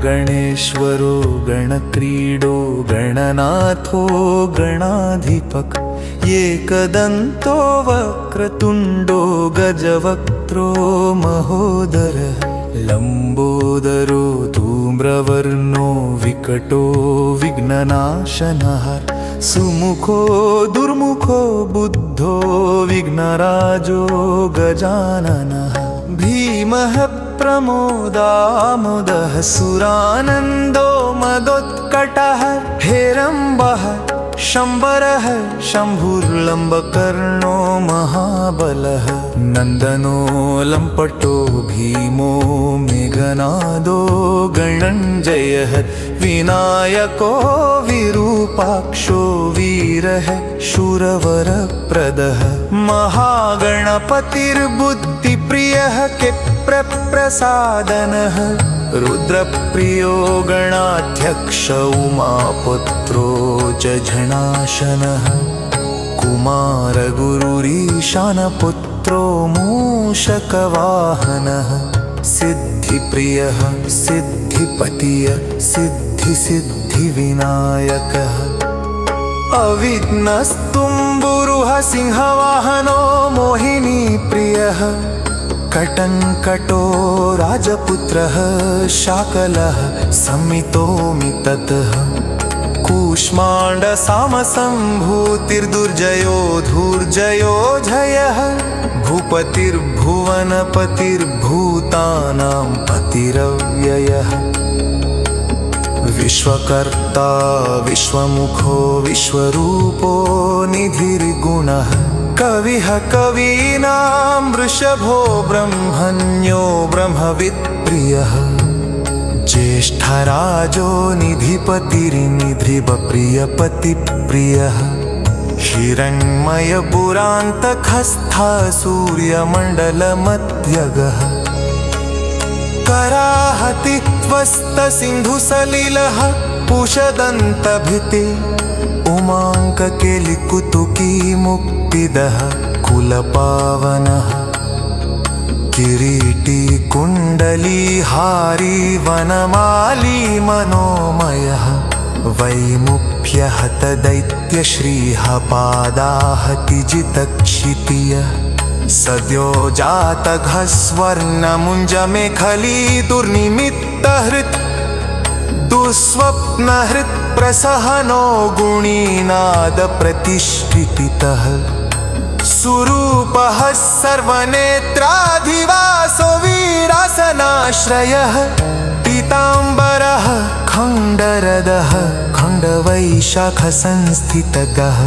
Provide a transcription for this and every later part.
गणेश्वरो गणक्रीडो गणनाथो गणाधिपक एकदन्तो वक्रतुण्डो गजवक्त्रो महोदरः लम्बोदरो धूम्रवर्णो विकटो विघ्ननाशनः सुमुखो दुर्मुखो बुद्धो विघ्नराजो गजाननः भीमः प्रमोदामुदः सुरानन्दो मदोत्कटः हेरम्बः शम्बरः शम्भुर्लम्बकर्णो महाबलः नन्दनो लम्पटो भीमो मेघनादो गणञ्जयः विनायको विरूपाक्षो वीरः शूरवरप्रदः महागणपतिर्बुद्धिप्रियः क्षिप्रप्रसादनः रुद्रप्रियो गणाध्यक्ष उमापुत्रो च झणाशनः कुमारगुरुरीशानपुत्रो मूषकवाहनः सिद्धिप्रियः सिद्धिपतिः सिद्धिविनायकः अविघ्नस्तुम्बुरुः सिंहवाहनो मोहिनीप्रियः कटङ्कटो राजपुत्रः शाकलः संमितोऽमिततः कूष्माण्डसामसम्भूतिर्दुर्जयो धूर्जयो जयः भूपतिर्भुवनपतिर्भूतानां पतिरव्ययः विश्वकर्ता विश्वमुखो विश्वरूपो निधिर्गुणः कविः कवीनां वृषभो ब्रह्मण्यो ब्रह्मवित्प्रियः ज्येष्ठराजो निधिपतिर्निधिप्रियपतिप्रियः हिरण्मयपुरान्तखस्थः सूर्यमण्डलमध्यगः कराहतित्वस्तसिन्धुसलिलः पुषदन्तभितिः उमाङ्ककेलिकुतुकी मुक्तिदः कुलपावनः किरीटी कुण्डलीहारी वनमाली मनोमयः वैमुख्यहत दैत्यश्रीः पादाहतिजितक्षितियः सद्यो जातघः स्वर्णमुञ्जमेखली दुर्निमित्तहृत् दुःस्वप्नहृत् प्रसहनो गुणीनाद प्रतिष्ठितः सुरूपः सर्वनेत्राधिवासो वीरासनाश्रयः पीताम्बरः खण्डरदः खण्डवैशाखसंस्थितगः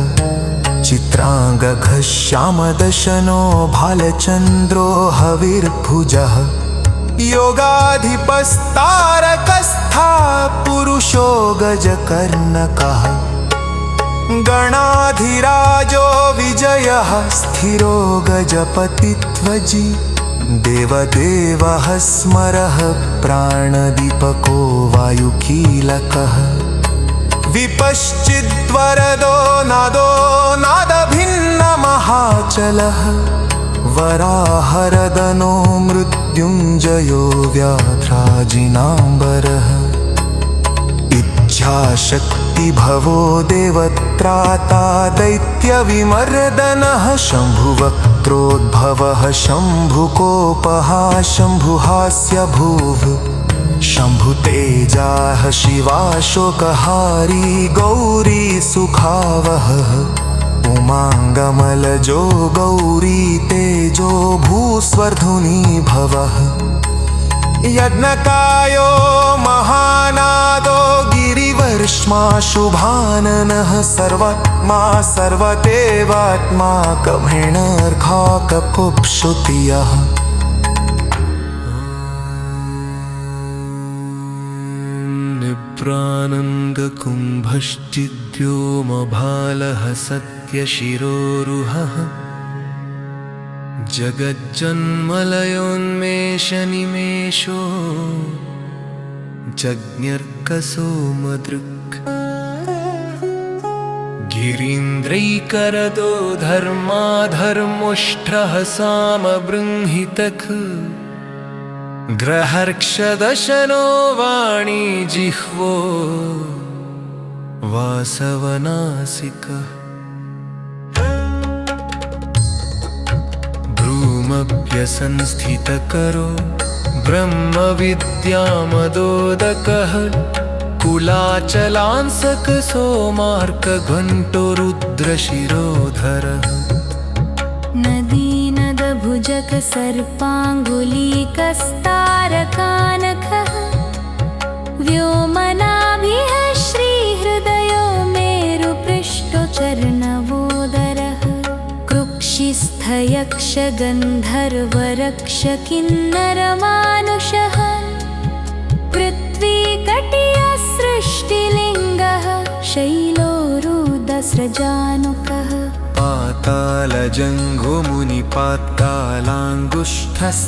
चित्राङ्गः श्यामदशनो भालचन्द्रो हविर्भुजः योगाधिपस्तारकस्था पुरुषो गजकर्णकः गणाधिराजो विजयः स्थिरो गजपतिध्वजी देवदेवः स्मरः प्राणदीपको वायुकीलकः विपश्चिद्वरदो नादो नादभिन्नमहाचलः वराहरदनो मृत्युञ्जयो व्याघ्राजिनाम्बरः इच्छाशक्तिभवो देवत्राता दैत्यविमर्दनः शम्भुवक्त्रोद्भवः शम्भुकोपः शम्भुहास्यभुः शम्भुतेजाः शिवाशोकहारी गौरी सुखावहः उमाङ्गमलजो गौरी तेजो भूस्वर्धुनी भवः यज्ञकायो महानादो गिरिवर्ष्माशुभाननः सर्वात्मा सर्वदेवात्मा कमेणर्घाकपुप्सुतियः प्रानन्दकुम्भश्चिद्व्योमभालः सत्यशिरोरुहः जगज्जन्मलयोन्मेषनिमेषो जज्ञर्कसोमदृक् गिरीन्द्रैकरदो धर्माधर्मुष्टः सामबृंहितक् ग्रहर्क्षदशनो वाणी जिह्वो वासवनासिकः भ्रूमभ्यसंस्थितकरो ब्रह्मविद्यामदोदकः कुलाचलांसकसोमार्कघण्टो रुद्रशिरोधरः नदीनदभुजगसर्पाङ्गुलीकस्तारकानखः व्योमनाभिः श्रीहृदयो मेरुपृष्ठो चर्णवोदरः कृक्षिस्थयक्षगन्धर्वरक्षकिन्नरमानुषः पृथ्वीकटियः सृष्टिलिङ्गः शैलोरुदस्रजानुकः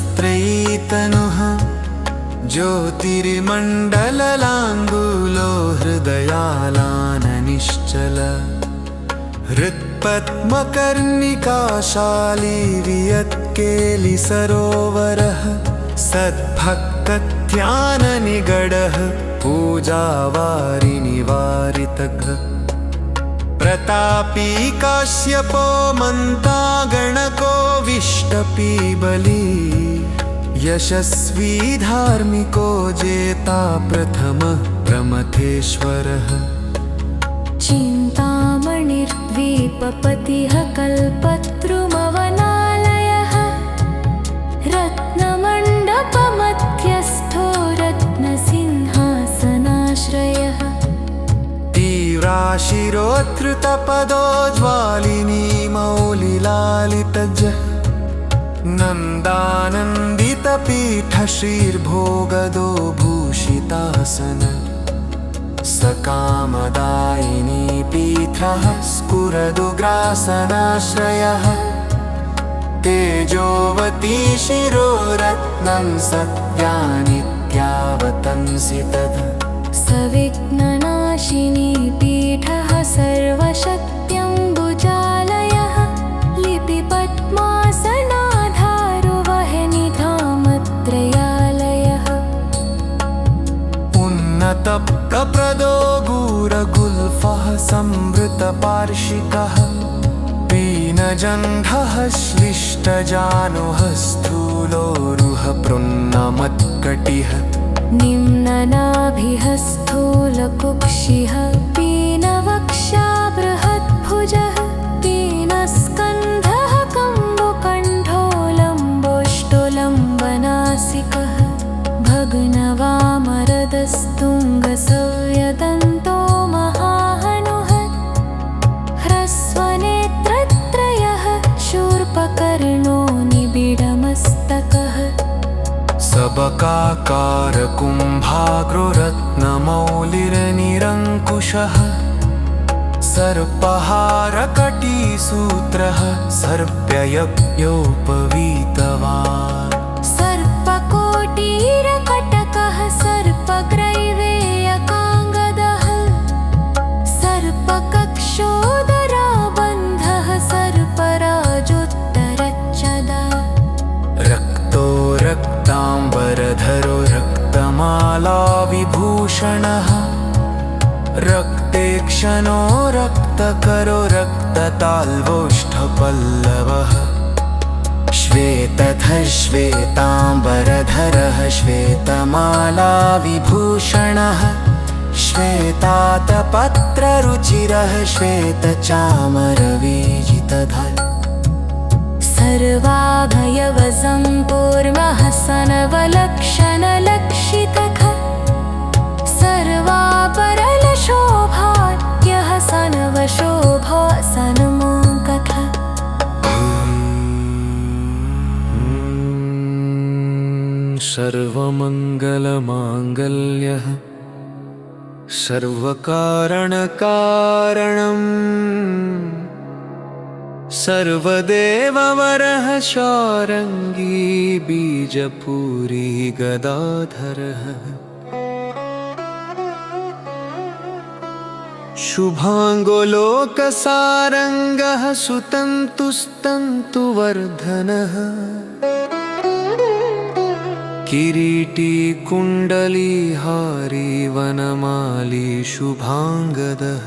पातालजङ्घमुनिपातालाङ्गुष्ठस्त्रयीतनुः ज्योतिर्मण्डललाङ्गुलो हृदयालाननिश्चल हृत्पद्मकर्णिकाशाली वियत्केलिसरोवरः सद्भक्तध्याननिगडः पूजावारिनिवारितः प्रतापी काश्यपो मन्तागणको विष्टपी बली यशस्वी धार्मिको जेता प्रथमः प्रमथेश्वरः चिन्तामणिर्द्वीपपतिः कल्पतरुमवनालयः रत्नमण्डपमध्यस्थो रत्नसिंहासनाश्रयः तीव्राशिरोद्धृतपदो ज्वालिनी मौलिलालितजः नन्दानन्दितपीठश्रीर्भोगदो भूषितासन सकामदायिनी पीठः स्फुरदुग्रासनाश्रयः तेजोवती शिरोरत्नं सत्यानित्यावतंसि तद् सविघ्ननाशिनी पीठः सर्वशक्त्यम्बुजालयः लिपिपद्मासनाधारो वह्निधामत्रयालयः उन्नतप्रदो गूढगुल्फः संवृतपार्षिकः पीनजन्धः श्लिष्टजानुः स्थूलोरुह पृन्नमत्कटिः निम्ननाभिः स्थूलकुक्षिः पीनवक्षा बृहद्भुजः पीनस्कन्धः कम्बुकण्ठो लम्बोष्टोलम्बनासिकः भग्नवामरदस्तुङ्गसव्यदन्तो महाहनुः ह्रस्वनेत्रत्रयः शूर्पकर्णो निबिडमस्तकः सबकाकारकुम्भाग्रो रत्नमौलिर्निरङ्कुशः सर्पहारकटीसूत्रः सर्प्ययज्ञोपवीतवान् सर्पकोटीरकटकः सर्पग्रैवेयकाङ्गदः सर्पकक्षोदराबन्धः सर्पराजोत्तरच्चदा रक्तो रक्ताम्बरधरो रक्तमाला विभूषणः रक्तेक्षणो रक्तकरो रक्तताल्वोष्ठपल्लवः श्वेतधः श्वेताम्बरधरः श्वेतमाला विभूषणः श्वेतातपत्ररुचिरः श्वेतचामरवीजितधर सर्वाभयवसम्पूर्णः सनवलक्षणलक्षितः सर्वापरलशोभाढ्यः सनवशोभो सन्मुखः सर्वमङ्गलमाङ्गल्यः सर्वकारणकारणम् सर्वदेववरः शारङ्गी बीजपुरी गदाधरः शुभांगो लोकसारङ्गः सुतन्तुस्तन्तुवर्धनः किरीटी कुण्डलीहारी वनमाली शुभांगदः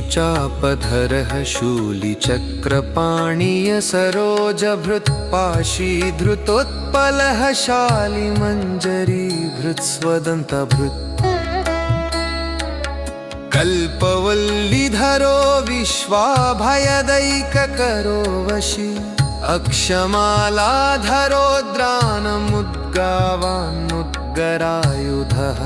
इक्षुचापधरः शूलिचक्रपाणीय सरोजभृत्पाशीधृतोत्पलः शालिमञ्जरीभृत्स्वदन्तभृत् कल्पवल्लीधरो विश्वाभयदैककरो वशी अक्षमालाधरोद्रानमुद्गावान्नुद्गरायुधः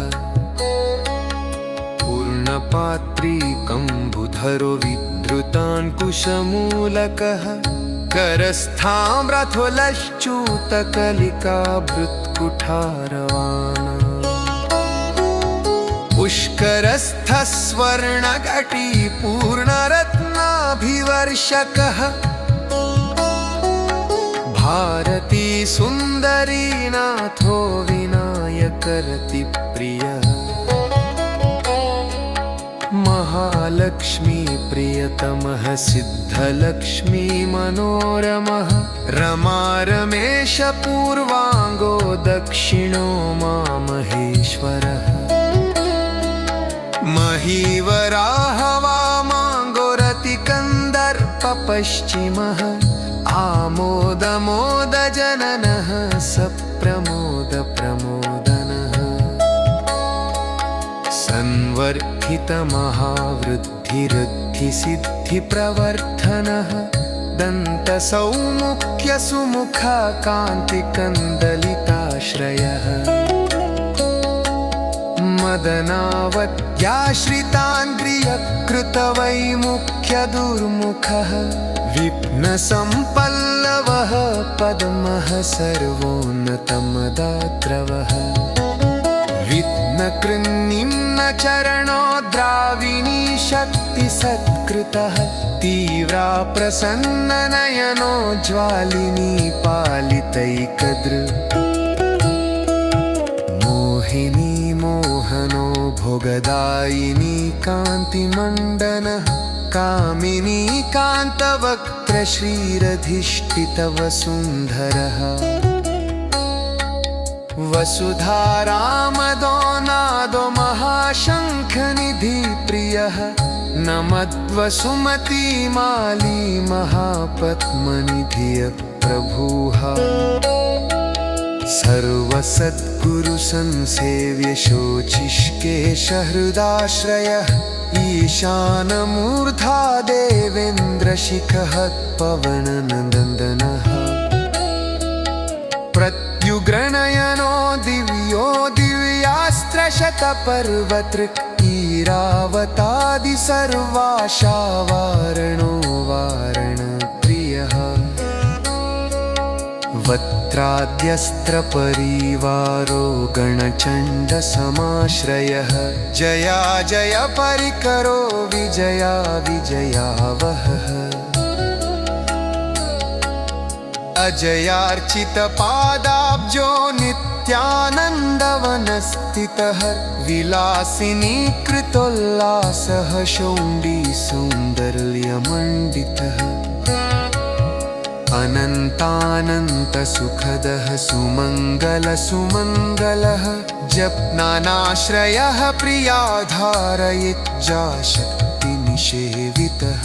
पूर्णपात्रीकम्बुधरो विधृताङ्कुशमूलकः करस्थाम्रथुलश्च्यूतकलिकाभृत्कुठारवान् पुष्करस्थस्वर्णघटी पूर्णरत्नाभिवर्षकः भारती सुन्दरी नाथो विनायकरतिप्रियः महालक्ष्मी प्रियतमः सिद्धलक्ष्मी मनोरमः रमारमेश पूर्वाङ्गो दक्षिणो मामहेश्वरः महीवराह वामाङ्गो रतिकन्दर्प पश्चिमः आमोदमोदजननः सप्रमोदप्रमोदनः संवर्धितमहावृद्धिसिद्धिप्रवर्धनः दन्तसौमुख्यसुमुखकान्तिकन्दलिताश्रयः मदनावत्याश्रिताङ्घ्रियकृतवैमुख्यदुर्मुखः विघ्नसम्पल्लवः पद्मः सर्वोन्नतमदाद्रवः विघ्नकृन्निम्नचरणो द्राविणी शक्तिसत्कृतः तीव्रा प्रसन्ननयनो ज्वालिनी पालितैकदृक् मोहिनी मोहनो भोगदायिनी कान्तिमण्डनः कामिनी कान्तवक्त्रश्रीरधिष्ठितवसुन्धरः वसुधारामदो नादो महाशङ्खनिधि प्रियः नमद्वसुमती माली महापद्मनिधिय प्रभुः सर्वसद्गुरुसंसेव्य शोचिष्केशहृदाश्रयः ईशानमूर्धा देवेन्द्रशिखः पवननन्दनः प्रत्युग्रनयनो दिव्यो दिव्यास्त्रशतपर्वतृक् ईरावतादि सर्वाशावारणो वारणप्रियः वक्त्राद्यस्त्रपरिवारो गणचण्डसमाश्रयः जया जय परिकरो विजया विजयावहः अजयार्चितपादाब्जो नित्यानन्दवनस्थितः विलासिनी कृतोल्लासः शौण्डी सौन्दर्यमण्डितः अनन्तानन्तसुखदः सुमङ्गलः जप्नानाश्रयः प्रियाधारयिज्जाशक्तिनिषेवितः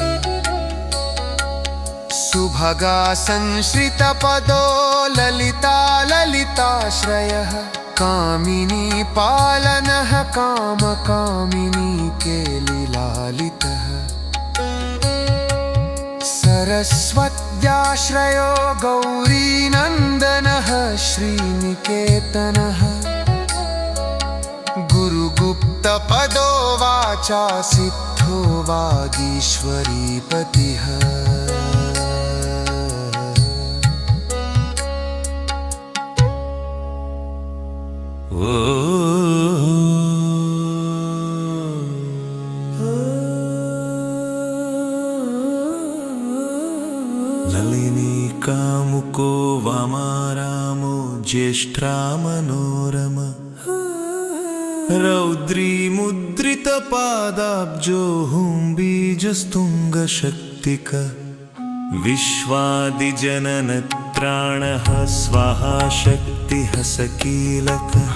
सुभगा संश्रितपदो ललिताश्रयः कामिनी पालनः कामकामिनी केलिलालितः सरस्वत्याश्रयो गौरीनन्दनः श्रीनिकेतनः गुरुगुप्तपदो वा वाचा सिद्धो वागीश्वरीपतिः नलिनी कामुको वामारामो ज्येष्ठा मनोरम रौद्री मुद्रित पादाब्जो हुम्बीजस्तुङ्गशक्तिक विश्वादिजननत्राणः स्वाहा शक्तिः सकीलकः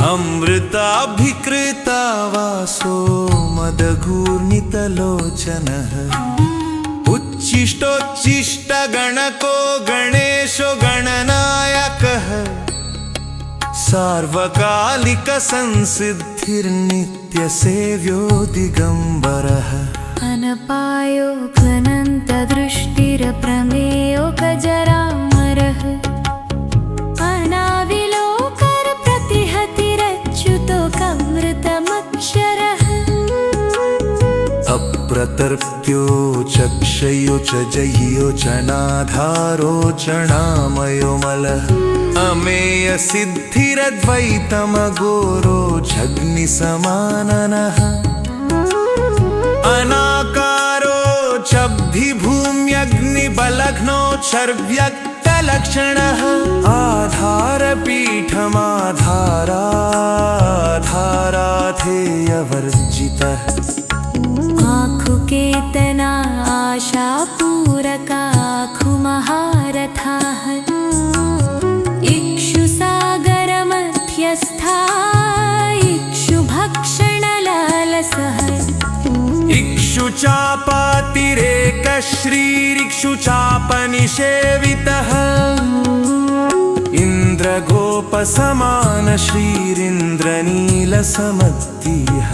अमृताभिकृता वासो मदघूर्णितलोचनः उच्छिष्टोच्छिष्टगणको गणेशो गणनायकः सार्वकालिकसंसिद्धिर्नित्यसेव्यो दिगम्बरः अनपायो घ्नन्तदृष्टिरप्रमेयो गजरामरः अनाविलोकरप्रतिहतिरच्युतो कमृतमक्षरः अप्रतर्प्यो चक्षयो च जह्यो च नाधारो च नामयो मलः अमेयसिद्धिरद्वैतमघोरो जग्निसमाननः अनाकारो चब्धिभूम्यग्निबलघ्नो चर्व्यक्तलक्षणः आधारपीठमाधाराधेयवर्जितः आखुकेतना आशापूरका आखुमहारथाः इक्षुसागरमध्यस्था इक्षुभक्षणलालसः इक्षुचापातिरेकश्रीरिक्षुचापनिषेवितः इन्द्रगोपसमान श्रीरिन्द्रनीलसमद्दिः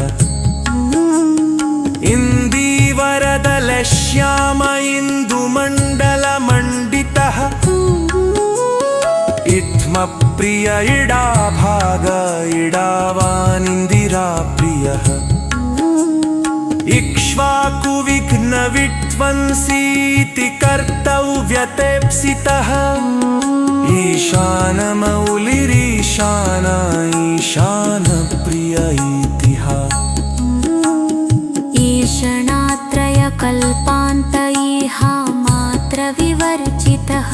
इन्दीवरदलश्याम इन्दुमण्डलमण्डितः इत्थमप्रिय इडाभाग इडावानिन्दिराप्रियः इक्ष्वाकुविघ्नविध्वंसीति कर्तव्यतेप्सितः ईशानमौलिरीशान ईशानप्रिय इतिः ईषणात्रयकल्पान्त इहा मात्रविवर्जितः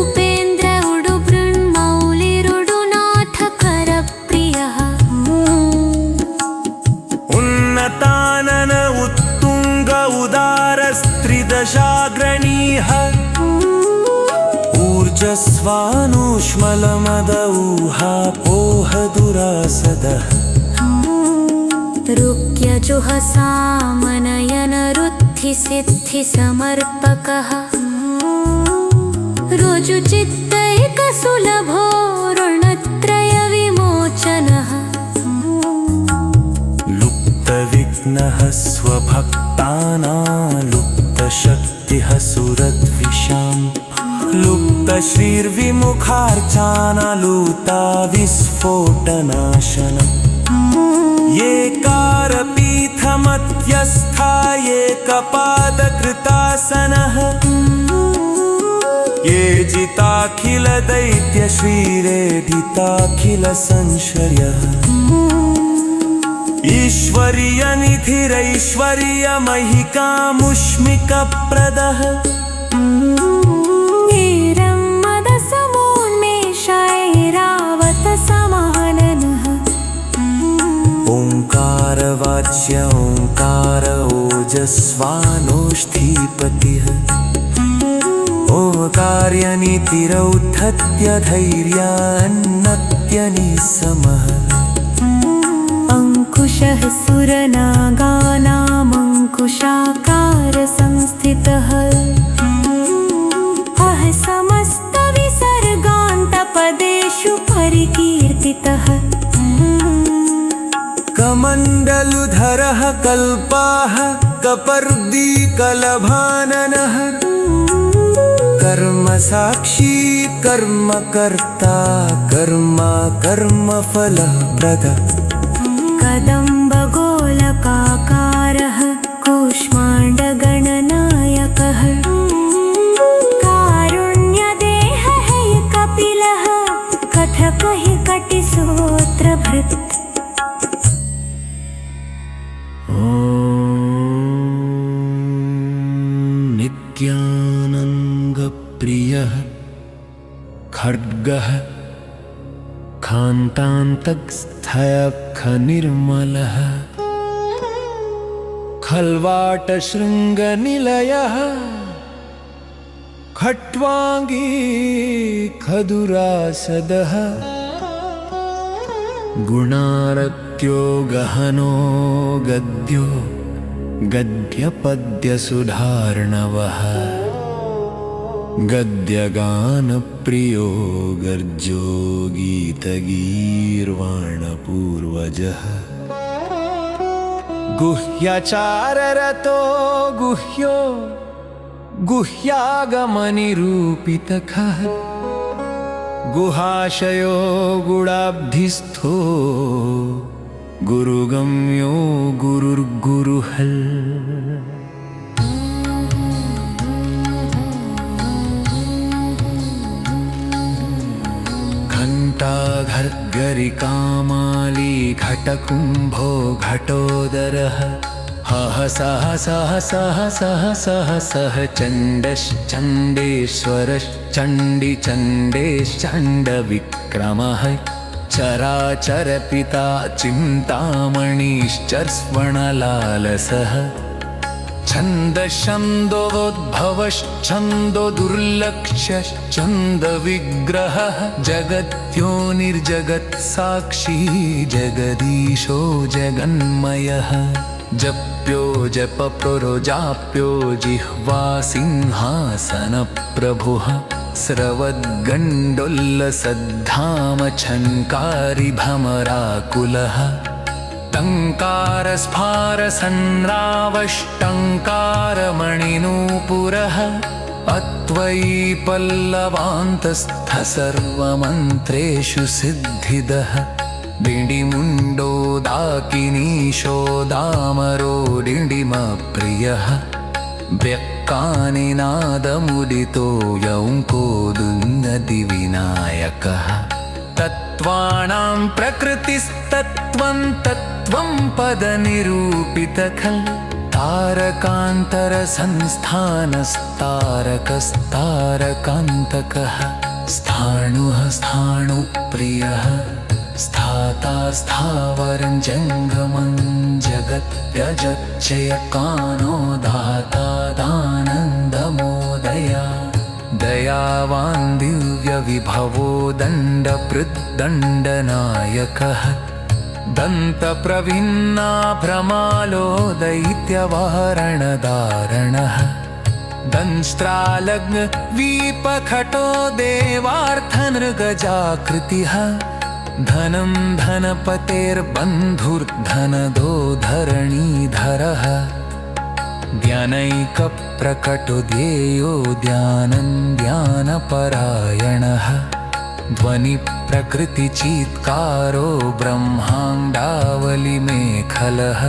उपेन्द्र उडुबृन्मौलिरुडुनाथकरप्रियः उन्नतानन उत्तुङ्ग उदारस्त्रिदशाग्रणीः ऊर्जस्वानुष्मलमद ऊहापोहदुरासदः रुक्यजुहसामनयनरुद्धिसिद्धिसमर्पकः रुजुचित्तैकसुलभो ऋणत्रयविमोचनः लुप्तविघ्नः स्वभक्तानालुप्तशक्तिः सुरद्विषाम् लुप्तश्रीर्विमुखार्चानलूता विस्फोटनाशनम् येकारपीठमध्यस्था एकपादकृतासनः ये जिताखिलदैत्यश्रीरेधिताखिलसंशयः ईश्वर्यनिधिरैश्वर्यमहिकामुष्मिकप्रदः ईरम्मदसमोन्मेषैरावतसमाननः ओङ्कारवाच्य ओङ्कार ओजस्वानोष्ठीपतिः ओङ्कार्यनीतिरौद्धत्य धैर्यान्नत्यनिसमः अंकुशः सुरनागानामङ्कुशाकारसंस्थितः अह समस्तविसर्गान्तपदेषु परिकीर्तितः कमण्डलुधरः कल्पाः कपर्दीकलभाननः कर्मसाक्षी कर्मकर्ता कर्मा कर्मफलप्रदः कदम्ब कृत् नित्यानन्दप्रियः खड्गः खान्तान्तस्थयखनिर्मलः खल्वाटशृङ्गनिलयः खट्वाङ्गी खदुरासदः गुणारत्यो गहनो गद्यो गद्यपद्यसुधार्णवः गद्यगानप्रियो गर्जो गीतगीर्वाणपूर्वजः गुह्याचाररतो गुह्यो गुह्यागमनिरूपितखः गुहाशयो गुणाब्धिस्थो गुरुगम्यो गुरुर्गुरुहल् घण्टाघर्गरिकामाली घटकुम्भो घटोदरः हः सः सः सः सः सः सः चण्डश्चण्डेश्वरश्चण्डिचण्डेश्चण्डविक्रमः चराचरपिता चिन्तामणिश्चर्स्वणलालसः छन्दश्छन्दोद्भवश्छन्दो दुर्लक्ष्यश्छन्दविग्रहः जगत्योनिर्जगत्साक्षी जगदीशो जगन्मयः जप्यो जपप्रोजाप्यो जिह्वा सिंहासनप्रभुः स्रवद्गण्डोल्लसद्धाम छङ्कारी भमराकुलः टङ्कारस्फारसन्रावष्टङ्कारमणिनूपुरः अत्वयि पल्लवान्तस्थ सर्वमन्त्रेषु सिद्धिदः डिण्डिमुण्डो दाकिनीशो दामरो डिण्डिमप्रियः व्यक्कानिनादमुदितो यौङ्कोदुन्नतिविनायकः तत्त्वाणां प्रकृतिस्तत्त्वं तत्त्वं पदनिरूपितखल् तारकान्तरसंस्थानस्तारकस्तारकान्तकः स्थाणुः स्थाणुप्रियः स्थाता स्थावरं जङ्गमं जगत्यजच्चयकानो दाता दानन्दमोदया दयावान् दिव्यविभवो दण्डपृद्दण्डनायकः दन्तप्रभिन्नाभ्रमालो दैत्यवारणदारणः दंष्ट्रालग्नवीपखटो देवार्थनृगजाकृतिः धनं धनपतेर्बन्धुर्धनदो धरणीधरः ध्यानैकप्रकटो ध्येयो ध्यानपरायणः ध्वनिप्रकृतिचीत्कारो ब्रह्माण्डावलिमेखलः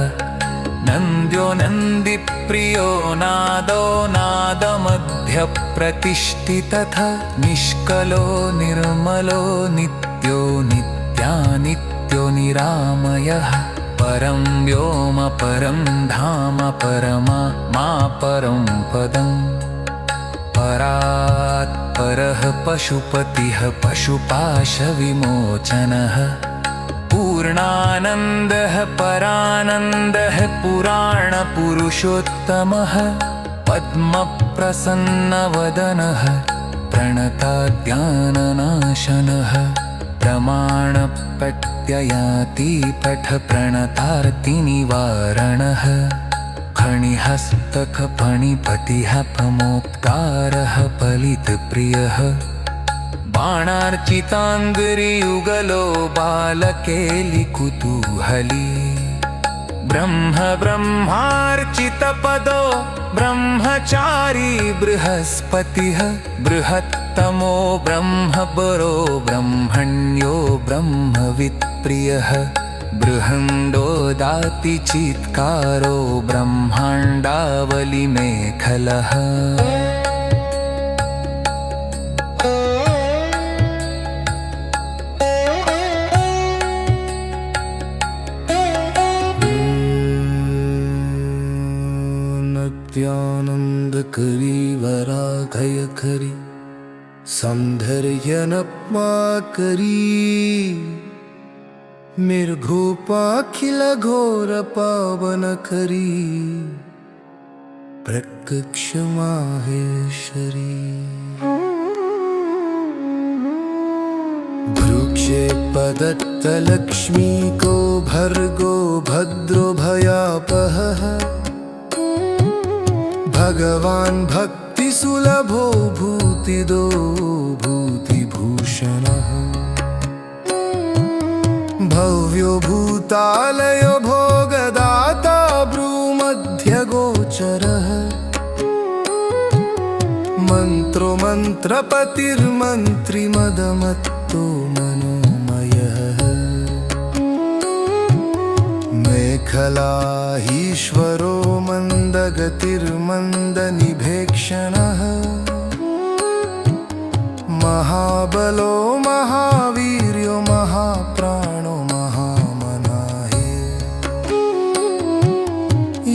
नन्द्यो नन्दिप्रियो नादो नादमध्यप्रतिष्ठितः निष्कलो निर्मलो नित्यो नित्यानित्यो निरामयः परं व्योम परं धाम परमा परं पदम् परात् परः पशुपतिः पशुपाशविमोचनः पूर्णानन्दः परानन्दः पुराणपुरुषोत्तमः पद्मप्रसन्नवदनः प्रणताद्याननाशनः प्रमाणप्रत्ययाति पठप्रणतार्तिनिवारणः खणिहस्तकफणिपतिः प्रमोक्तारः फलितप्रियः बाणार्चिताङ्घ्रियुगलो बालकेलिकुतूहली ब्रह्मार्चितपदो ब्रह्मचारी बृहस्पतिः बृहत्तमो ब्रह्मबरो ब्रह्मण्यो ब्रह्मवित्प्रियः बृहण्डो दातिचीत्कारो ब्रह्माण्डावलिमेखलः करी वराघय करी सौंदर्यनप्मा करी मृगोपाखिल घोर पावन करी प्रत्यक्ष माहेश्वरी भ्रूक्षे पदत्त लक्ष्मी को भर्गो भद्रो भयापहः भगवान भक्ति सुलभो भूतिदो भूतिभूषणः भव्यो भूतालयो भोगदाता भ्रूमध्यगोचरः मंत्रो मंत्रपतिर्मन्त्री मदमत्तो मनोमयः मेखलाहीश्वरो मन्दगतिर्मन्दनिभेक्षणः महाबलो महावीर्यो महाप्राणो महामनाहे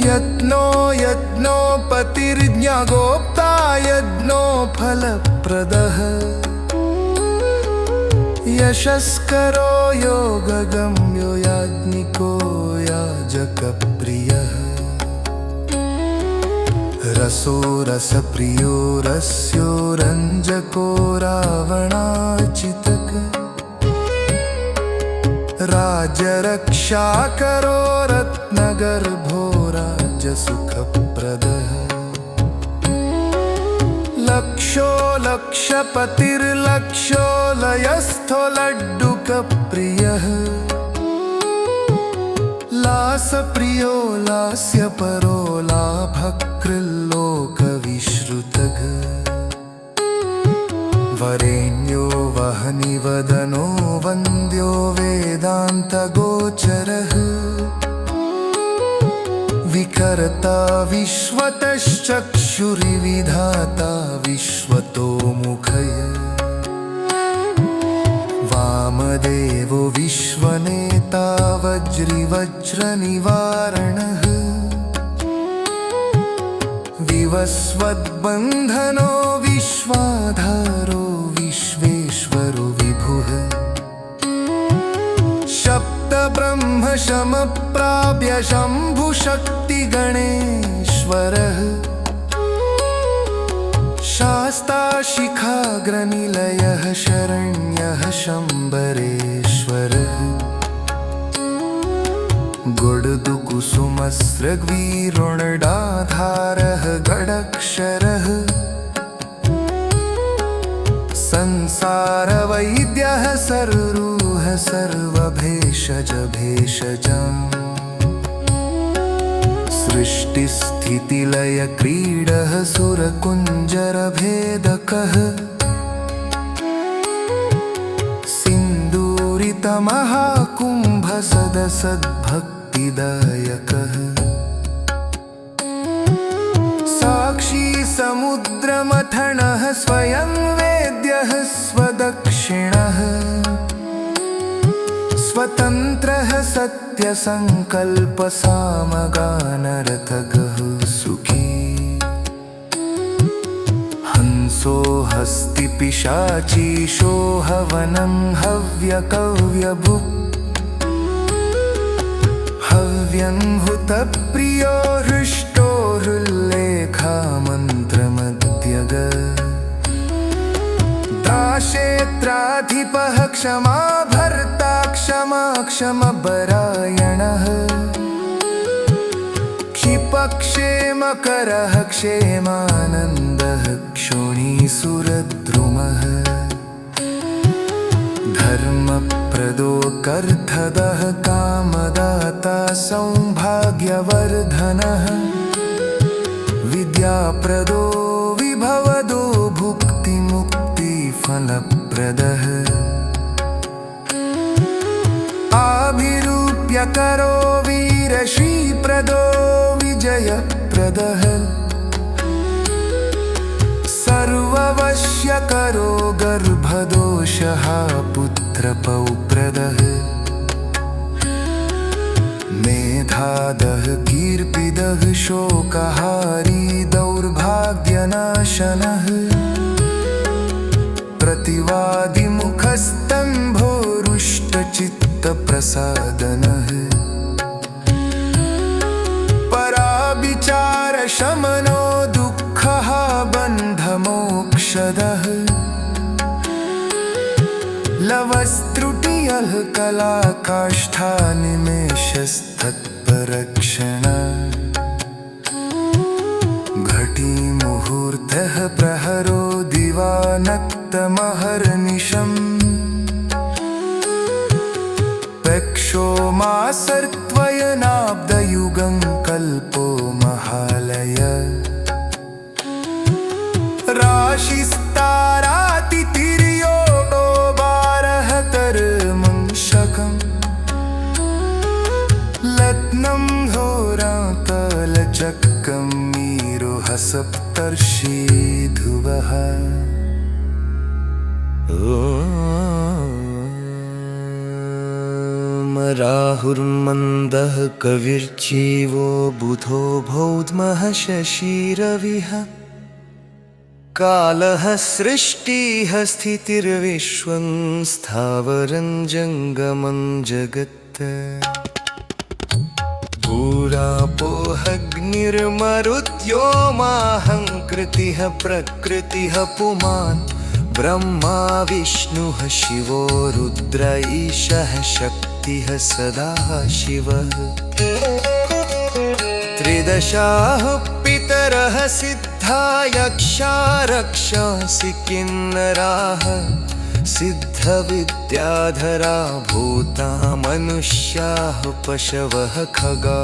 यज्ञो यज्ञोपतिर्ज्ञगोप्ता यज्ञो फलप्रदः यशस्करो योगगम्यो याज्ञिको याजकप्रियः रसो रसप्रियो रस्यो रञ्जको रावणाचितक राज्यरक्षाकरो रत्नगर्भो राज्यसुखप्रदः लक्षो लक्षपतिर्लक्षो लयस्थो लड्डुकप्रियः लासप्रियो लास्यपरो लाभकृल्लोकविश्रुतः वरेण्यो वह्निवदनो वन्द्यो वेदान्तगोचरः विकर्ता विश्वतश्चक्षुर्विधाता विश्वतोमुखय वामदेवो विश्वनेता वज्रिवज्रनिवारणः विवस्वद्बन्धनो विश्वाधारो विश्वेश्वरो विभुः सप्तब्रह्म समप्राप्य शम्भुशक्तिगणेश्वरः शास्ताशिखाग्रनिलयः शरण्यः शम्बरेश्वरः गुडदुकुसुमस्रग्वीरुणडाधारः गडक्षरः संसारवैद्यः सर्वरूह सर्वभेषज भेषजम् सृष्टिस्थितिलय क्रीडः सुरकुञ्जरभेदकः सिन्दूरितमहाकुम्भसदसद्भक्तिदायकः साक्षी समुद्रमथनः स्वयं वेद्यः स्वदक्षिणः स्वतन्त्रः सत्यसङ्कल्पसामगानरतगः सुखी हंसो हस्तिपिशाचीशो हवनं हव्यकव्यभुक् हव्यं हुतप्रियो हृष्टो हृल्लेखामन्त्रमद्यग दाशेत्राधिपः क्षमा भर्ता क्षमा क्षमपरायणः क्षिपक्षेमकरः क्षेमानन्दः क्षोणीसुरद्रुमः धर्मप्रदो कर्धदः कामदाता सौभाग्यवर्धनः विद्याप्रदो विभवदो भुक्तिमुक्तिफलप्रदः आभिरूप्यकरो वीरश्रीप्रदो विजयप्रदः सर्ववश्यकरो गर्भदोषः पुत्रपौप्रदः मेधादः कीर्तिदः शोकहारी दौर्भाग्य भयनाशनः प्रतिवादिमुखस्तम्भोरुष्टचित्तप्रसादनः पराविचारशमनो दुःखः बन्धमोक्षदः लवस्त्रुटियः कलाकाष्ठानिमेषस्तत्परक्षण घटीमुहूर्तः प्रहरो दिवानक्तमहर्निशम् पेक्षो मासर्त्वयनाब्दयुगं कल्पो महालय राशिस्तारातिथिर्योगो बारहतर्मंशकम् लग्नं होरातलचक्रं मीरुः सप्तर्षिधुवः राहुर्मन्दः कविर्जीवो बुधो भौद्मः शशिरविः कालः सृष्टिः स्थितिर्विश्वं स्थावरं जङ्गमं जगत् भूरापोऽग्निर्मरुद्योमाहङ्कृतिः प्रकृतिः पुमान् ब्रह्मा विष्णुः शिवो रुद्र ईशः शक्तिः सदा शिवः त्रिदशाः पितरः सिद्धा यक्षा रक्षांसि किन्नराः सिद्धविद्याधरा भूता मनुष्याः पशवः खगा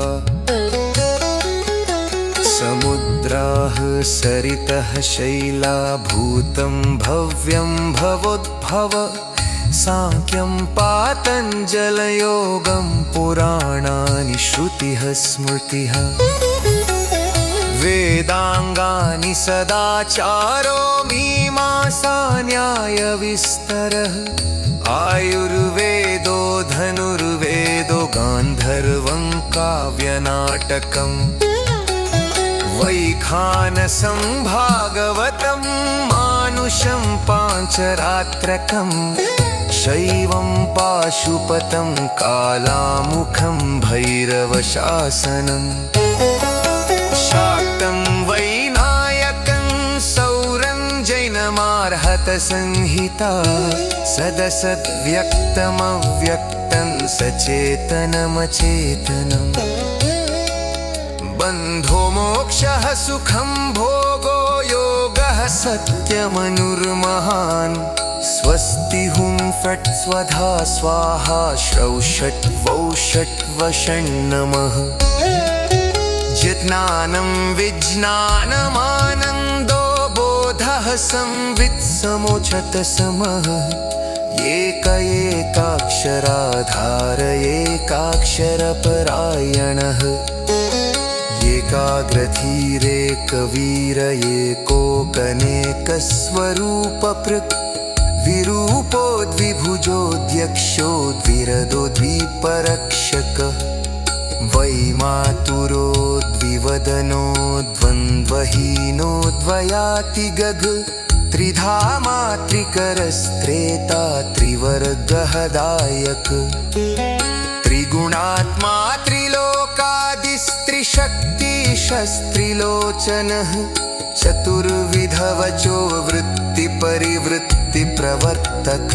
समुद्राः सरितः शैला भूतं भव्यं भवोद्भव सांख्यं पातञ्जलयोगं पुराणानि श्रुतिः स्मृतिः वेदाङ्गानि सदाचारो मीमांसा न्यायविस्तरः आयुर्वेदो धनुर्वेदो गान्धर्वं काव्यनाटकम् वैखानसं भागवतं मानुषं पाञ्चरात्रकं शैवं पाशुपतं कालामुखं भैरवशासनम् शाक्तं वैनायकं सौरं जैनमार्हतसंहिता सदसद्व्यक्तमव्यक्तं सचेतनमचेतनम् बन्धो मोक्षः सुखं भोगो योगः सत्यमनुर्महान् स्वस्ति हुं फट् स्वधा स्वाहा श्रौ षट् वौ षट् वषण् नमः जिज्ञानं विज्ञानमानन्दो बोधः संवित् समोचत समः एक एकाक्षराधार एकाक्षरपरायणः एकाग्रधीरेकवीर एकोकनेकस्वरूपपृक् विरूपो द्विभुजो द्विरदो द्विपरक्षकः वैमातुरो द्विवदनो द्वन्द्वहीनो द्वयातिगग त्रिधा मातृकरस्त्रेता त्रिवर्गहदायक त्रिगुणात्मा त्रिशक्तिशस्त्रिलोचनः चतुर्विधवचो वृत्तिपरिवृत्तिप्रवर्तक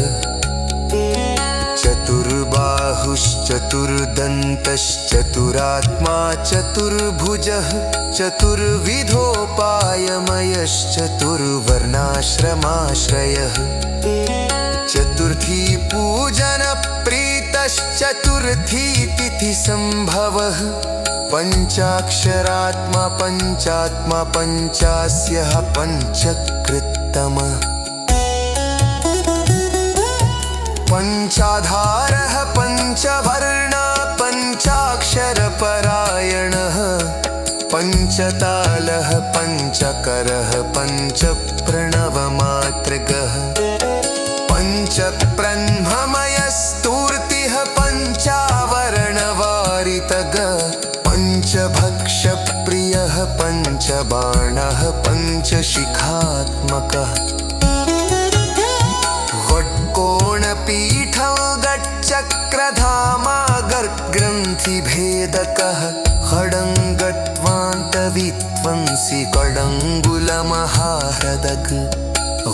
चतुर्बाहुश्चतुर्दन्तश्चतुरात्मा चतुर्भुजः चतुर्विधोपायमयश्चतुर्वर्णाश्रमाश्रयः चतुर्थी पूजनप्रीतश्चतुर्थी तिथिसम्भवः पञ्चाक्षरात्मा पञ्चात्मा पञ्चास्यः पञ्चकृत्तमः पञ्चाधारः पञ्चवर्णा पञ्चाक्षरपरायणः पञ्चतालः पञ्चकरः पञ्चप्रणवमातृगः पञ्चब्रह्ममयस्तूर्तिः पञ्चावरणवारितगः पञ्चभक्षप्रियः पञ्चबाणः पञ्च च शिखात्मकः षट्कोणपीठं गच्चक्रधामागर्ग्रन्थिभेदकः खडङ्गत्वान्तविध्वंसि कडङ्गुलमहाह्रदग्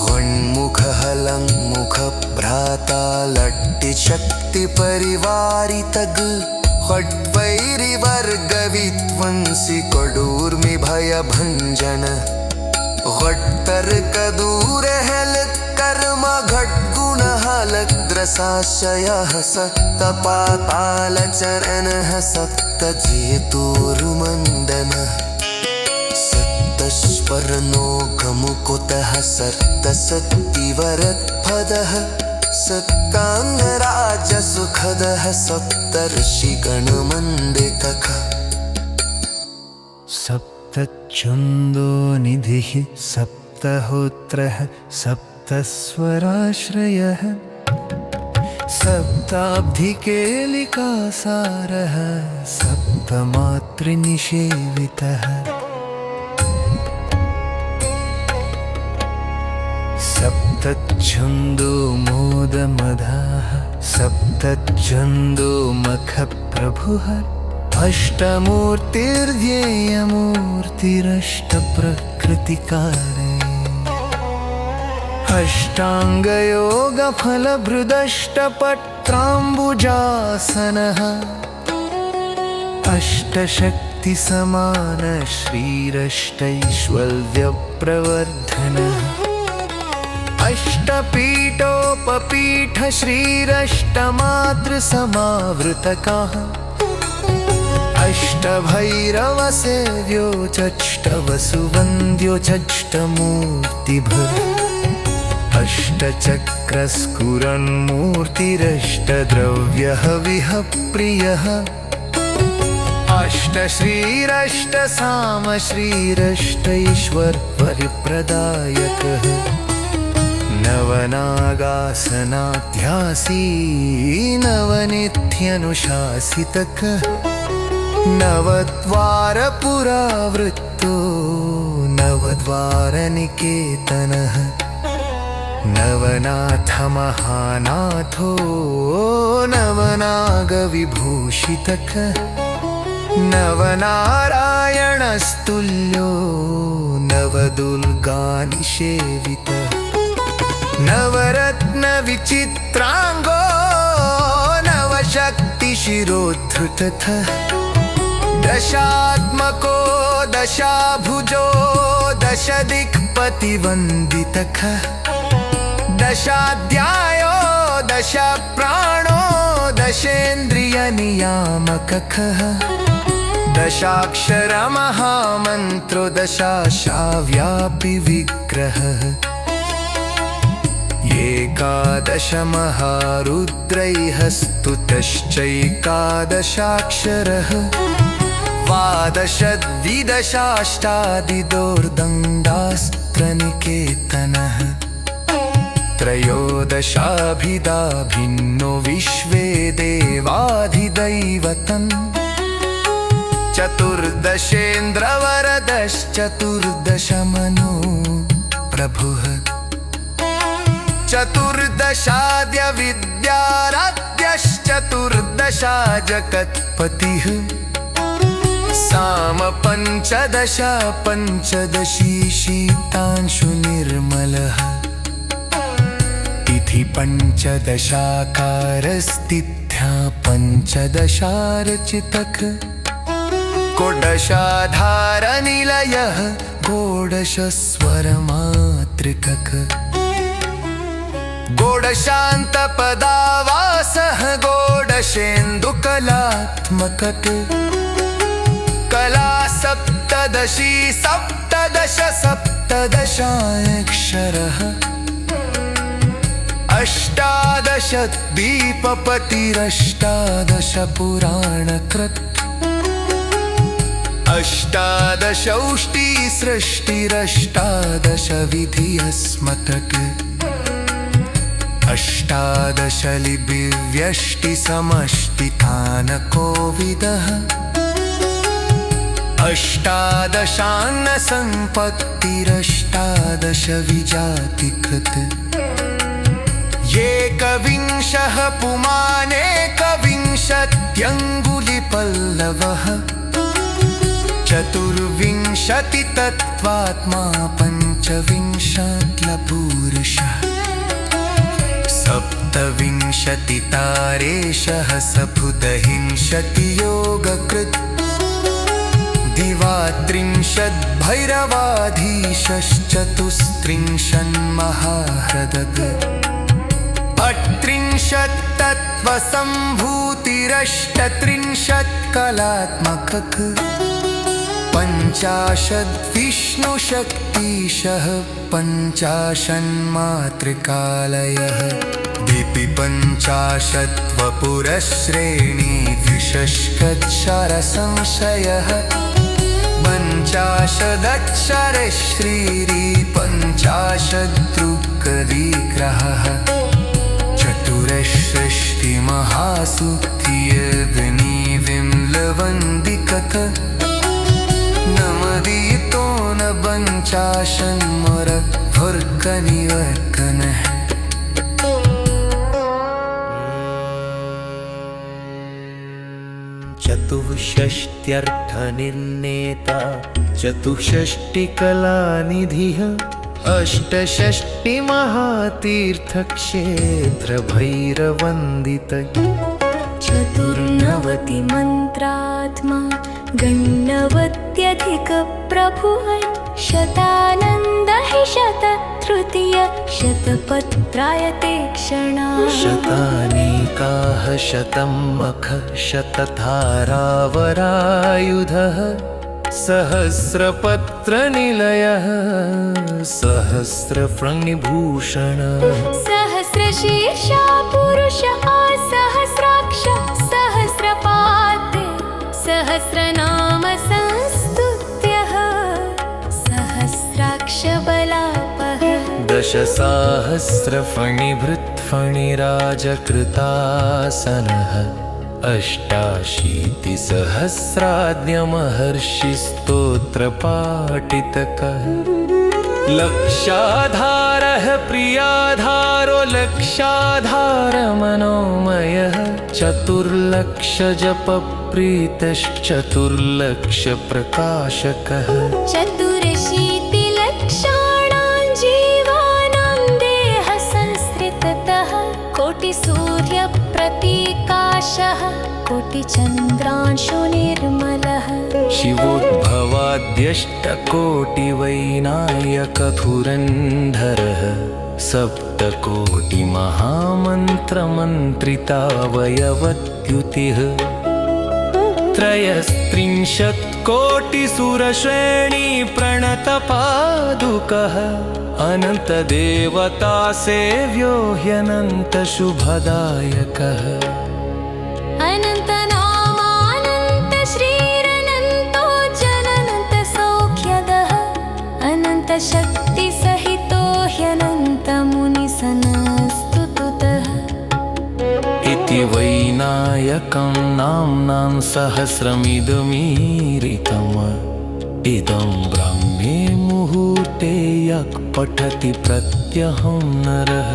षण्मुखः लङ्मुखभ्राता लट्टिशक्तिपरिवारितग् षड्वैरिवर्गविध्वंसि कडूर्मिभयभञ्जन षट्तर्कदूरहलत्कर्म घट्गुणहलद्रसाशयः सप्तपातालचरणः सप्तजेतोरुमण्डनः सप्तस्वर्णो गमुकुतः सप्तसत्तिवरत्पदः सत्काङ्गराजसुखदः सप्तर्षिगणमण्डितः सप्तच्छन्दो निधिः सप्तहोत्रः सप्तस्वराश्रयः सप्ताब्धिकेलिकासारः सप्तमातृनिषेवितः सप्तच्छन्दो मोदमदाः सप्तच्छन्दो मखप्रभुः अष्टमूर्तिर्ध्येयमूर्तिरष्टप्रकृतिकारे अष्टाङ्गयोगफलभृदष्टपत्राम्बुजासनः अष्टशक्तिसमान श्रीरष्टैश्वर्यप्रवर्धनः अष्टपीठोपपीठ श्रीरष्टमातृसमावृतकाः अष्टभैरवसेव्यो चष्टवसुवन्द्यो चष्टमूर्तिभृ अष्टचक्रस्फुरन्मूर्तिरष्टद्रव्यः विह प्रियः अष्टश्रीरष्टसाम श्रीरष्टैश्वर्यप्रदायकः नवनागासनाध्यासी नवनित्यनुशासितकः नवद्वारपुरावृत्तो नवद्वारनिकेतनः नवनाथमहानाथो नवनागविभूषितकः नवनारायणस्तुल्यो नवदुर्गानिषेवितः नवरत्नविचित्राङ्गो नवशक्तिशिरोद्धृतः दशात्मको दशाभुजो दशदिक्पतिवन्दितः दशाध्यायो दशप्राणो दशेन्द्रियनियामकः दशाक्षरमहामन्त्रो दशाशाव्यापि विग्रहः एकादशमहारुद्रैः स्तुतश्चैकादशाक्षरः द्वादशद्विदशाष्टादिदोर्दण्डास्त्रनिकेतनः त्रयोदशाभिधा भिन्नो विश्वे देवाधिदैवतम् चतुर्दशेन्द्रवरदश्चतुर्दशमनो प्रभुः चतुर्दशाद्य विद्याराध्यश्चतुर्दशा जगत्पतिः साम पञ्चदशा पञ्चदशी शीतांशु निर्मलः तिथि पञ्चदशाकारस्तिथ्या पञ्चदशार्चितक कोडशाधारनिलयः गोडशस्वरमातृकः गोडशान्तपदावासः गोडशेन्दुकलात्मकः कला सप्तदशी सप्तदश सप्तदशाक्षरः अष्टादश दीपपतिरष्टादश पुराणकृत् अष्टादशौष्टी सृष्टिरष्टादश विधिस्मतक् अष्टादश लिपिव्यष्टिसमष्टितानकोविदः अष्टादशान्नसम्पत्तिरष्टादश अष्टादश विजातिकृत एकविंशः पुमानेकविंशत्यङ्गुलिपल्लवः चतुर्विंशतितत्त्वात्मा पञ्चविंशत्लपुरुषः सप्तविंशतितारेशः सफुदहिंशतियोगकृत् दिवात्रिंशद्भैरवाधीशश्चतुस्त्रिंशन्महाह्रदग अट्त्रिंशत्तत्त्वसम्भूतिरष्टत्रिंशत्कलात्मकः पञ्चाशद्विष्णुशक्तिशः पञ्चाशन्मातृकालयः द्विपञ्चाशद्वपुरश्रेणी द्विषष्कक्षरसंशयः पञ्चाशदक्षरश्रीरी पञ्चाशद्रुकविग्रहः चतुरषष्टिमहासुक्तियग्निविम्लवन्दिकः नमदीतो न पञ्चाशन्मरभर्गनिवर्गनः चतुष्षष्ट्यर्थनिर्णेता चतुष्षष्टिकलानिधिः अष्टषष्टिमहातीर्थक्षेत्रभैरवन्दितः चतुर्नवतिमन्त्रात्मा गण्णवत्यधिकप्रभुः शतानन्दः शततृतीय शतपत्रायते क्षणा शतानीकाः शतं मखः शतधारावरायुधः सहस्रपत्रनिलयः सहस्रफणिभूषणः सहस्रशीर्षा पुरुष सहस्राक्ष सहस्रपाते सहस्रनाम संस्तुत्यः सहस्राक्षबलापः दशसाहस्रफणिभृत्फणिराजकृतासनः अष्टाशीतिसहस्राद्यमहर्षिस्तोत्रपाठितकः लक्षाधारः प्रियाधारो लक्षाधारमनोमयः चतुर्लक्षजपप्रीतश्चतुर्लक्षप्रकाशकः चतुरशीतिलक्षाणां जीवानां देहसंसृततः कोटिसूर्यप्रतीकाशः कोटिचन्द्रांशुनिर्मलः शिवोद्भवाद्यष्टकोटिवैनायकधुरन्धरः सप्तकोटिमहामन्त्रमन्त्रितावयवद्युतिः त्रयस्त्रिंशत्कोटिसुरश्रेणी प्रणतपादुकः अनन्तदेवतासेव्यो ह्यनन्तशुभदायकः अनन्तनामानन्त श्रीरनन्तो जननन्तसौख्यदः अनन्तशक्तिसहितो ह्यनन्तमुनिसनस्तुतः इति वैनायकं नाम्नां सहस्रमिदमीरितम् इदं ब्राह्मे मुहूर्ते यः पठति प्रत्यहं नरः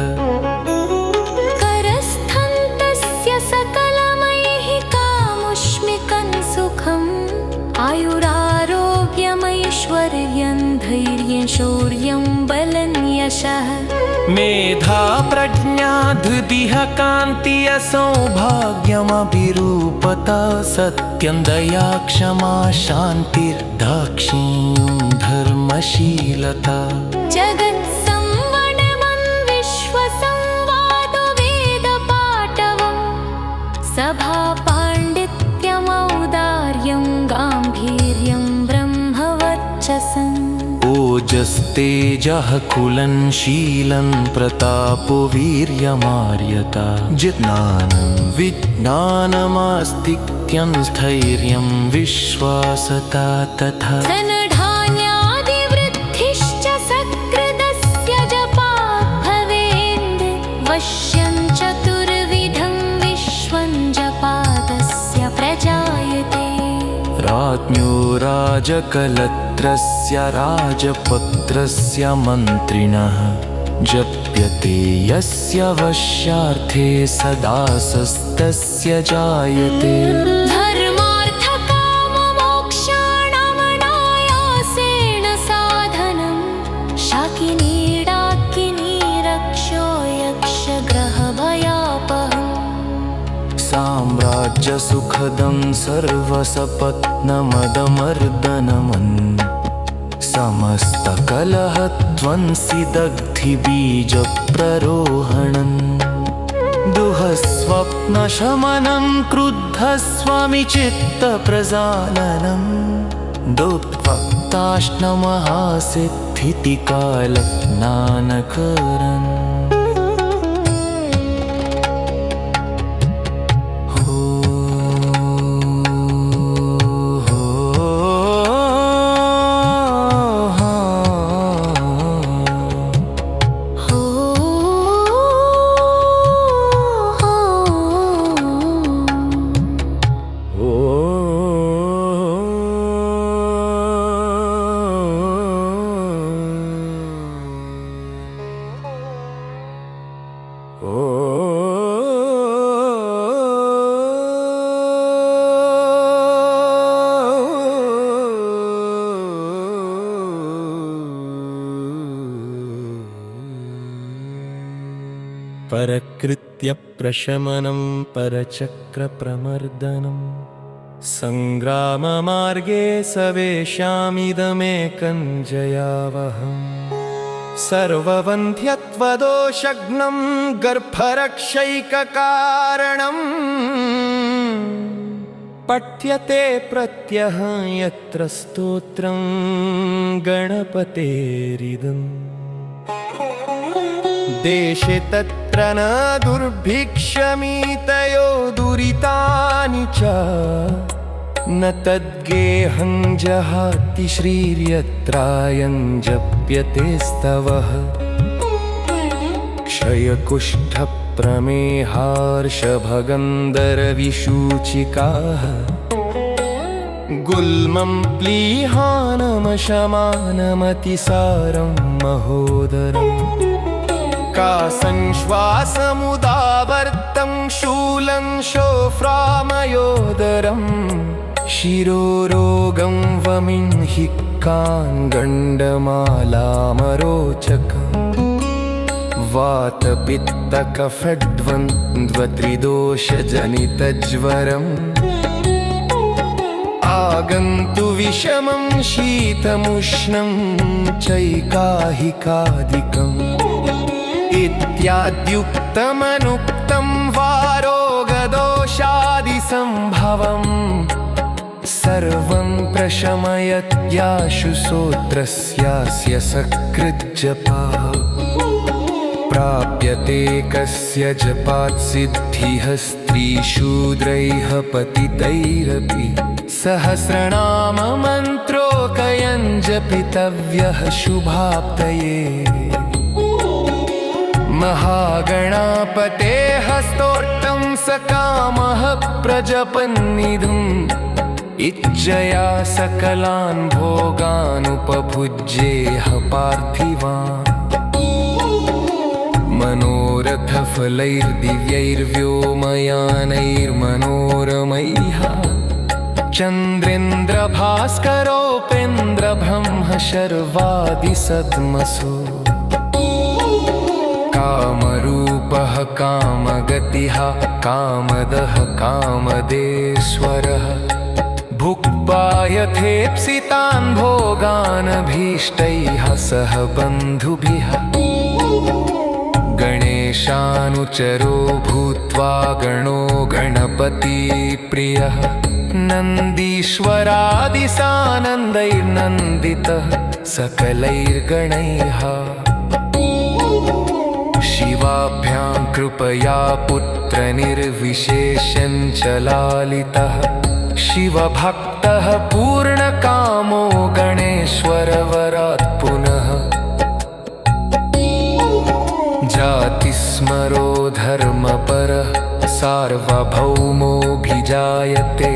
करस्थन्तस्य सकलमैहिकामुष्मिकं सुखम् आयुरारोग्यमैश्वर्यं धैर्यं शौर्यं बलं यशः मेधा प्रज्ञा धृतिः कान्ति सौभाग्यमभिरूपता सत्यं दया क्षमा शान्तिर्दाक्षिण्यं धर्मशीलता जगत्संवरणं विश्वसंवादो वेदपाटवं सभापाण्डित्यमौदार्यं गाम्भीर्यं ब्रह्मवर्चसम् ओजस्तेजः कुलनशीलं प्रतापो वीर्यमार्यता ज्ञानं विज्ञानमास्तिक्यं स्थैर्यं विश्वासता तथा धनधान्यादिवृद्धिश्च सकृदस्य जपात् भवेन्द् वश्यं चतुर्विधं विश्वं जपादस्य प्रजायते राज्ञो राजकलत्रस्य राजपत्रस्य मन्त्रिणः जप्यते यस्य वश्यार्थे सदासस्तस्य जायते धर्मार्थकाममोक्षाणामनायासेन साधनं शाकिनी डाकिनी रक्षो यक्षग्रहभयापहम् साम्राज्यसुखदं सर्वसपत्नमदमर्दनमन् समस्तकलहध्वंसि दग्धिबीजप्ररोहणन् दुःस्वप्नशमनं क्रुद्धस्वामिचित्तप्रजालनं दोत्पक्ताश्नमहासिद्धितिकालज्ञानकरन् परकृत्य प्रशमनं परचक्रप्रमर्दनं सङ्ग्राममार्गे सवेशामिदमेकं जयावहम् सर्ववन्ध्यत्वदोषघ्नं गर्भरक्षैककारणम् पठ्यते प्रत्यह यत्र स्तोत्रं गणपतेरिदम् देशे तत्र न दुर्भिक्षमितयो दुरितानि च न तद्गेहं जहाति श्रीर्यत्रायं जप्यते स्तवः क्षयकुष्ठप्रमेहार्षभगन्धरविषूचिकाः गुल्मं प्लीहानमशमानमतिसारं महोदरम् कासंश्वासमुदावर्तं शूलं शोफ्रामयोदरं शिरोरोगं वमिन्हिक्कान् गण्डमालामरोचकम् वातपित्तकफद्वन्द्वत्रिदोषजनितज्वरम् आगन्तु विषमं शीतमुष्णं चैकाहिकादिकम् इत्याद्युक्तमनुक्तं वारोगदोषादिसम्भवम् सर्वं प्रशमयत्याशु सोत्रस्यास्य सकृज्जपा प्राप्यते कस्य जपात् सिद्धिः स्त्रीशूद्रैः पतितैरपि सहस्रनाम मन्त्रोकयं जपितव्यः शुभाप्तये महागणापतेः स्तोत्रं सकामः प्रजपन्निधुम् इज्जया सकलान् भोगानुपभुज्येह पार्थिवान् मनोरथफलैर्दिव्यैर्व्योमयानैर्मनोरमैः चन्द्रेन्द्रभास्करोपेन्द्रब्रह्म शर्वादिसद्मसो कामरूपः कामगतिः कामदः कामदेश्वरः भुक्त्वा यथेप्सितान् भोगानभीष्टैः सह बन्धुभिः गणेशानुचरो भूत्वा गणो गणपतिप्रियः नन्दीश्वरादिसानन्दैर्नन्दितः सकलैर्गणैः शिवाभ्यां कृपया पुत्रनिर्विशेषं च लालितः शिवभक्तः पूर्णकामो गणेश्वरवरात् पुनः जातिस्मरो धर्मपरः सार्वभौमोऽभिजायते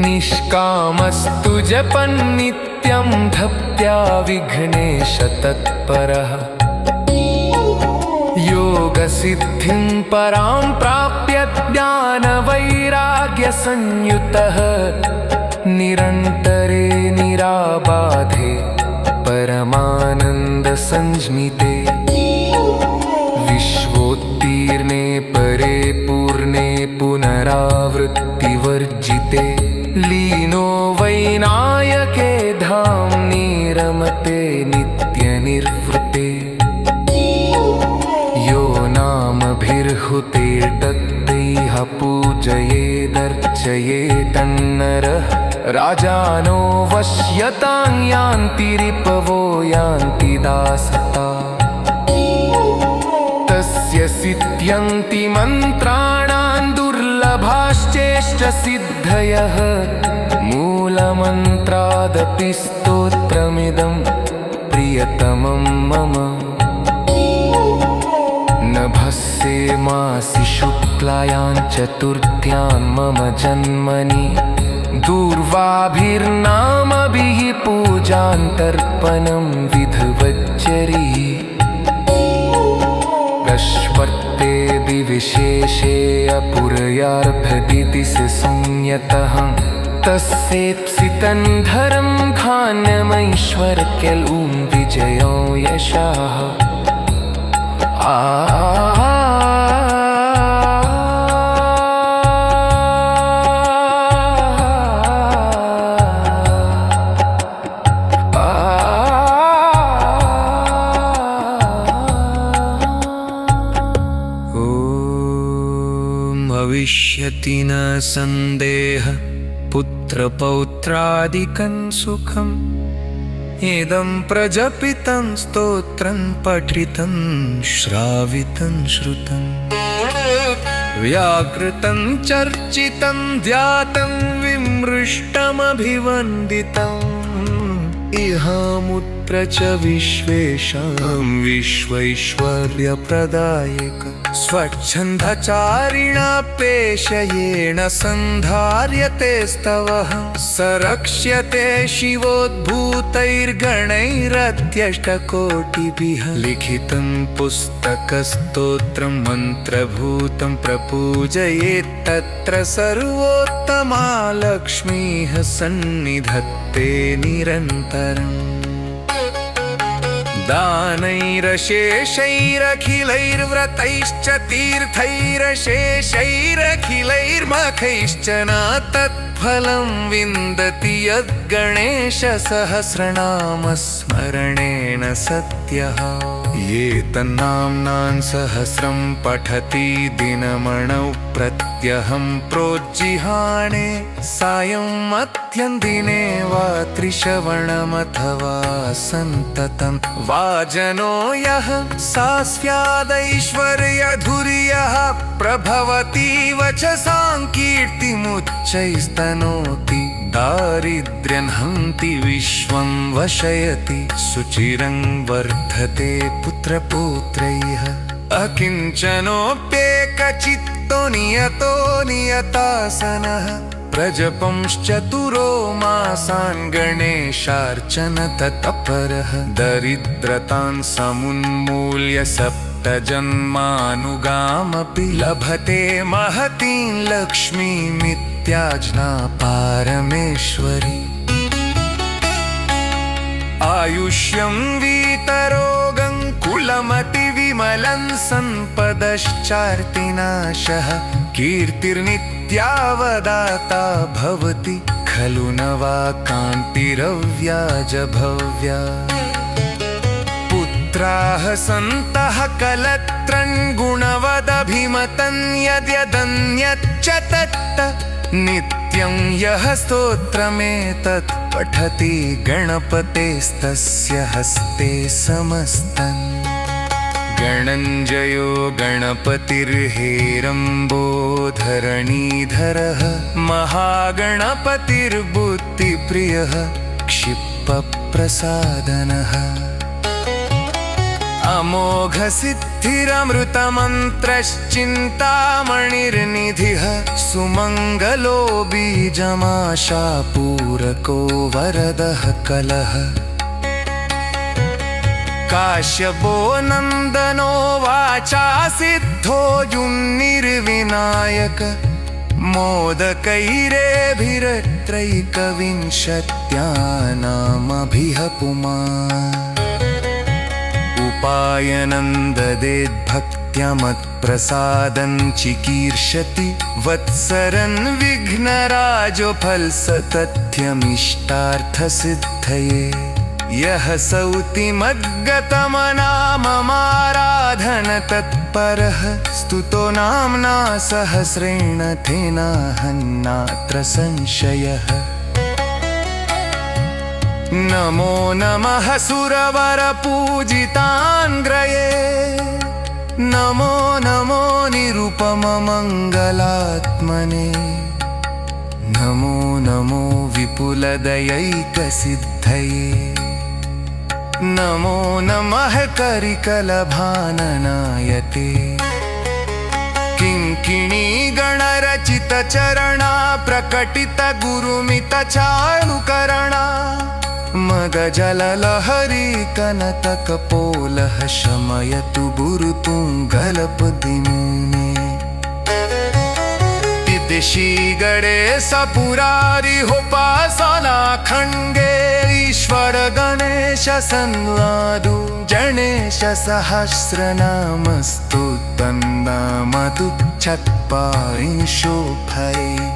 निष्कामस्तु जपन्नित्यं भक्त्या विघ्नेश तत्परः योगसिद्धिं परां प्राप्य ज्ञानवैराग्यसंयुतः निरन्तरे निराबाधे परमानन्दसंज्ञिते विश्वोत्तीर्णे परे पूर्णे पुनरावृत्तिवर्जिते लीनो वैनायके धाम्नि रमते नित्यनिर्वृते यो नामभिर्हुतेर्दत्तैः पूजयेदर्चयेदन्नरः राजानो वश्यतां यान्ति रिपवो यान्ति दासता तस्य सिद्ध्यन्ति मन्त्राणां दुर्लभाश्चेष्ट सिद्धयः मूलमन्त्रादपि स्तोत्रमिदं प्रियतमं मम नभस्ये मासि शुक्लायां चतुर्थ्यां मम जन्मनि दूर्वाभिर्नामभिः पूजान्तर्पणं विधवच्चरी प्रश्वर्ते विशेषे अपुरयार्भदिति संयतः तस्येप्सितं धरं धान्यमैश्वर्यलूं विजयो यशः भविष्यति न सन्देह पुत्रपौत्रादिकं सुखम् इदं प्रजपितं स्तोत्रं पठितं श्रावितं श्रुतं व्याकृतं चर्चितं ध्यातं विमृष्टमभिवन्दितम् इहामुत्र च विश्वेशां विश्वैश्वर्यप्रदायक स्वच्छन्दचारिणा पेशयेण सन्धार्यते स्तवः स रक्ष्यते शिवोद्भूतैर्गणैरत्यष्टकोटिभिः लिखितं पुस्तकस्तोत्रं मन्त्रभूतं प्रपूजयेत् तत्र सर्वोत्तमा लक्ष्मीः सन्निधत्ते निरन्तरम् दानैरशेषैरखिलैर्व्रतैश्च तीर्थैरशेषैरखिलैर्मखैश्च न तत्फलं विन्दति यद्गणेशसहस्रनामस्मरणेन सत्यः ये तन्नाम्नां सहस्रं पठति दिनमणौ प्रत्यहं प्रोज्जिहाणे सायं मध्यन्दिने वा त्रिश्रवणमथवा सन्ततं वाजनो यः सा स्यादैश्वर्यधुर्यः प्रभवति वचसां कीर्तिमुच्चैस्तनोति दारिद्र्यं हन्ति विश्वं वशयति सुचिरं वर्धते पुत्रपुत्रैः अकिञ्चनोऽप्येकचित्तो नियतो नियतासनः प्रजपंश्चतुरो मासान् गणेशार्चन ततपरः दरिद्रतान् समुन्मूल्य सप्तजन्मानुगामपि लभते महतीं लक्ष्मीमित्याज्ञा पारमेश्वरी आयुष्यं वीतरोगं कुलमतिविमलं सम्पदश्चार्तिनाशः कीर्तिर्नित्यावदाता भवति खलु न वा कान्तिरव्याजभव्या पुत्राः सन्तः कलत्रं गुणवदभिमतं यद्यदन्यच्च तत्त नित्यं यः स्तोत्रमेतत् पठति गणपतेस्तस्य हस्ते समस्तम् गणञ्जयो गणपतिर्हेरम्बोधरणीधरः महागणपतिर्बुद्धिप्रियः क्षिप्पप्रसादनः अमोघसिद्धिरमृतमन्त्रश्चिन्तामणिर्निधिः सुमङ्गलो बीजमाशापूरको वरदः कलः काश्यपो नन्दनो वाचा सिद्धो युन्निर्विनायक मोदकैरेभिरत्रैकविंशत्यानामभिः पुमान् उपायनन्ददेद्भक्त्यमत्प्रसादं चिकीर्षति वत्सरन् विघ्नराजो फलसतथ्यमिष्टार्थसिद्धये यः सौतिमद्गतमनाममाराधन तत्परः स्तुतो नाम्ना सहस्रेण तेनाहन्नात्र संशयः नमो नमः सुरवरपूजिताङ्ग्रये नमो नमो निरुपममङ्गलात्मने नमो नमो विपुलदयैकसिद्धये नमो नमः करिकलभाननायते किङ्किणी गणरचितचरणा प्रकटितगुरुमितचारुकरणा मदजललहरी कनतकपोलः शमयतु गुरुतुङ्गलपदिमुने इति श्रीगणेशपुरारिहोपासनाखण्डे ईश्वर गणेश संवादो गणेश सहस्रनामस्तु तन्नामतु चत्वारिंशो भये